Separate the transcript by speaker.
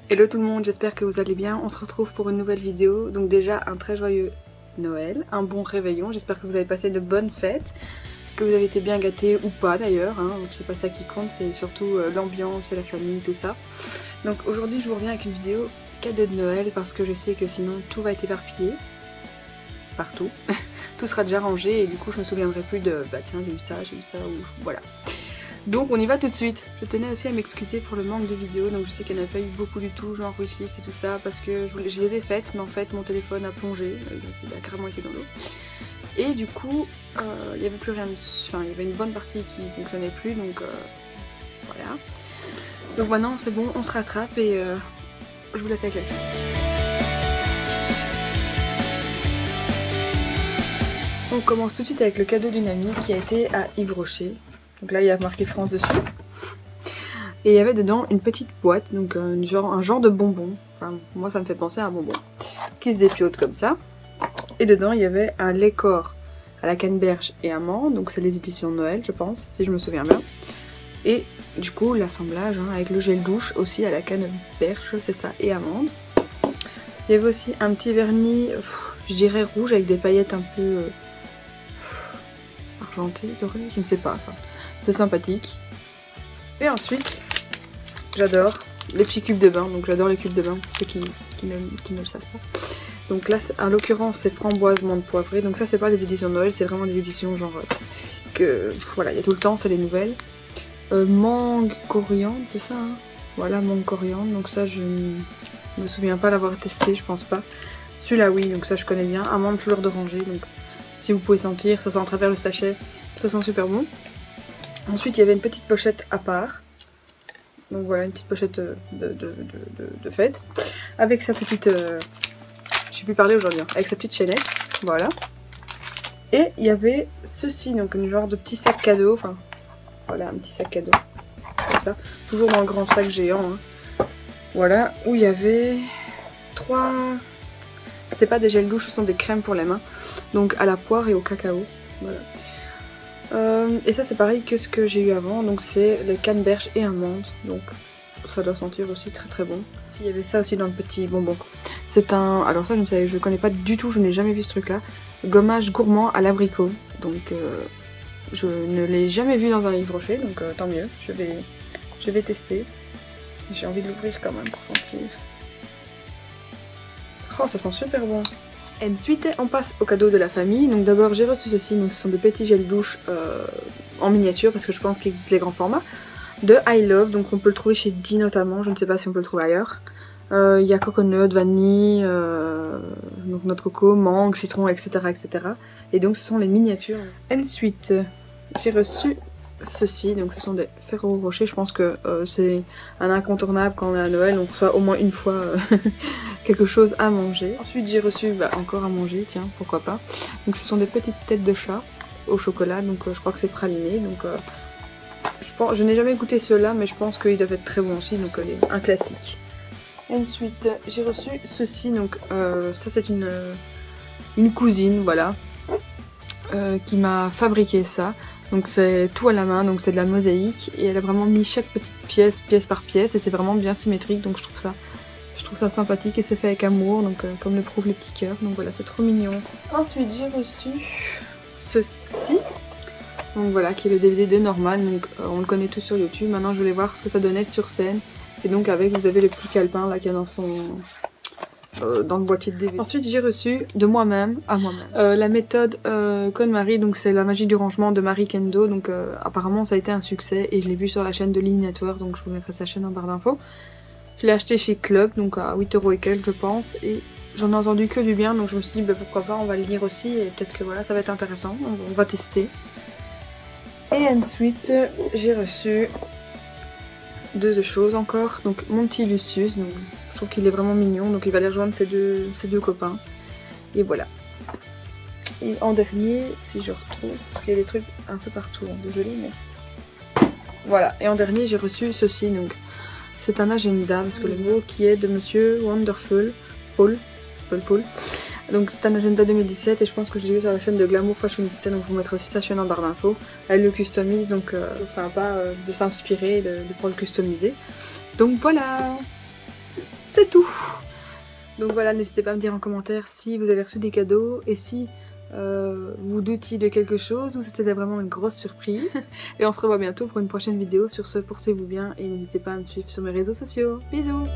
Speaker 1: Hello tout le monde, j'espère que vous allez bien. On se retrouve pour une nouvelle vidéo. Donc déjà un très joyeux Noël, un bon réveillon. J'espère que vous avez passé de bonnes fêtes, que vous avez été bien gâtés ou pas d'ailleurs. Hein. C'est pas ça qui compte, c'est surtout l'ambiance et la famille, tout ça. Donc aujourd'hui je vous reviens avec une vidéo cadeau de Noël parce que je sais que sinon tout va être éparpillé. Partout. Tout sera déjà rangé et du coup je me souviendrai plus de bah tiens j'ai eu ça ou voilà. Donc on y va tout de suite. Je tenais aussi à m'excuser pour le manque de vidéos, donc je sais qu'il n'y en a pas eu beaucoup du tout, genre wishlist et tout ça, parce que je les ai faites, mais en fait mon téléphone a plongé, il a carrément été dans l'eau. Et du coup, il n'y avait plus rien, enfin il y avait une bonne partie qui ne fonctionnait plus, donc voilà. Donc maintenant c'est bon, on se rattrape et je vous laisse avec la suite. On commence tout de suite avec le cadeau d'une amie qui a été à Yves Rocher. Donc là il y a marqué France dessus. Et il y avait dedans une petite boîte, donc un genre de bonbon. Enfin moi ça me fait penser à un bonbon. Qui se dépiote comme ça. Et dedans il y avait un lait corps à la canneberge et amande. Donc c'est les éditions de Noël je pense, si je me souviens bien. Et du coup l'assemblage hein, avec le gel douche aussi à la canneberge, c'est ça, et amande. Il y avait aussi un petit vernis, je dirais rouge avec des paillettes un peu argentées, dorées, je ne sais pas. Enfin, c'est sympathique. Et ensuite, j'adore les petits cubes de bain. Donc j'adore les cubes de bain pour ceux qui ne le savent pas. Donc là, en l'occurrence, c'est framboise, menthe poivrée. Donc ça, c'est pas les éditions de Noël, c'est vraiment des éditions genre que voilà, il y a tout le temps, c'est les nouvelles. Mangue coriandre, c'est ça hein. Voilà, mangue coriandre. Donc ça, je me souviens pas l'avoir testé, je pense pas. Celui-là, oui, donc ça, je connais bien. Amande fleur d'oranger. Donc si vous pouvez sentir, ça sent à travers le sachet, ça sent super bon. Ensuite, il y avait une petite pochette à part. Donc voilà, une petite pochette de fête. Avec sa petite... je sais plus parler aujourd'hui. Hein, avec sa petite chaînette. Voilà. Et il y avait ceci, donc une genre de petit sac cadeau. Enfin, voilà, un petit sac cadeau. Comme ça. Toujours dans le grand sac géant. Hein. Voilà, où il y avait 3... C'est pas des gels douche, ce sont des crèmes pour les mains. Donc à la poire et au cacao. Voilà. Et ça c'est pareil que ce que j'ai eu avant, donc c'est le canneberge et amande, donc ça doit sentir aussi très très bon. S'il y avait ça aussi dans le petit bonbon. C'est un, alors ça je connais pas du tout, je n'ai jamais vu ce truc là. Gommage gourmand à l'abricot, donc je ne l'ai jamais vu dans un Yves Rocher, donc tant mieux, je vais tester. J'ai envie de l'ouvrir quand même pour sentir. Oh ça sent super bon. Ensuite, on passe au cadeau de la famille. Donc d'abord, j'ai reçu ceci. Donc ce sont des petits gels douche en miniature parce que je pense qu'il existe les grands formats de I Love. Donc on peut le trouver chez Di notamment. Je ne sais pas si on peut le trouver ailleurs. Il y a coconut, vanille, donc notre coco, mangue, citron, etc., etc. Et donc ce sont les miniatures. Ensuite, j'ai reçu ceci. Donc ce sont des Ferrero Rocher. Je pense que c'est un incontournable quand on est à Noël. On reçoit au moins une fois quelque chose à manger. Ensuite j'ai reçu encore à manger, tiens, pourquoi pas. Donc ce sont des petites têtes de chat au chocolat, donc je crois que c'est praliné. Donc je n'ai jamais goûté ceux-là, mais je pense qu'ils doivent être très bons aussi, donc un classique. Ensuite j'ai reçu ceci, donc ça c'est une cousine, voilà, qui m'a fabriqué ça. Donc c'est tout à la main, donc c'est de la mosaïque, et elle a vraiment mis chaque petite pièce, pièce par pièce, et c'est vraiment bien symétrique, donc je trouve ça sympathique et c'est fait avec amour, donc comme le prouvent les petits cœurs, donc voilà, c'est trop mignon. Ensuite j'ai reçu ceci, donc voilà, qui est le DVD de Norman, donc on le connaît tous sur YouTube. Maintenant je voulais voir ce que ça donnait sur scène, et donc avec, vous avez le petit calepin là qu'il y a dans son... dans le boîtier de DVD. Ensuite j'ai reçu de moi-même, à moi-même, la méthode KonMari, donc c'est la magie du rangement de Marie Kondo, donc apparemment ça a été un succès et je l'ai vu sur la chaîne de Lee Network, donc je vous mettrai sa chaîne en barre d'infos. Je l'ai acheté chez Club, donc à 8€ et quelques je pense, et j'en ai entendu que du bien, donc je me suis dit bah, pourquoi pas, on va le lire aussi, et peut-être que voilà, ça va être intéressant, on va tester. Et ensuite, j'ai reçu deux choses encore, donc mon petit Lucius, donc je trouve qu'il est vraiment mignon, donc il va aller rejoindre ses deux copains, et voilà. Et en dernier, si je retrouve, parce qu'il y a des trucs un peu partout, hein, désolée, mais... Voilà, et en dernier j'ai reçu ceci, donc... C'est un agenda, parce que le mot qui est de Monsieur Wonderful, donc c'est un agenda 2017 et je pense que je l'ai vu sur la chaîne de Glamour Fashionista, donc je vous mettrai aussi sa chaîne en barre d'infos. Elle le customise, donc je trouve sympa de s'inspirer, de pouvoir le customiser. Donc voilà. c'est tout. Donc voilà, n'hésitez pas à me dire en commentaire si vous avez reçu des cadeaux et si vous doutiez de quelque chose ou c'était vraiment une grosse surprise. Et on se revoit bientôt pour une prochaine vidéo. Sur ce, portez-vous bien et n'hésitez pas à me suivre sur mes réseaux sociaux. Bisous!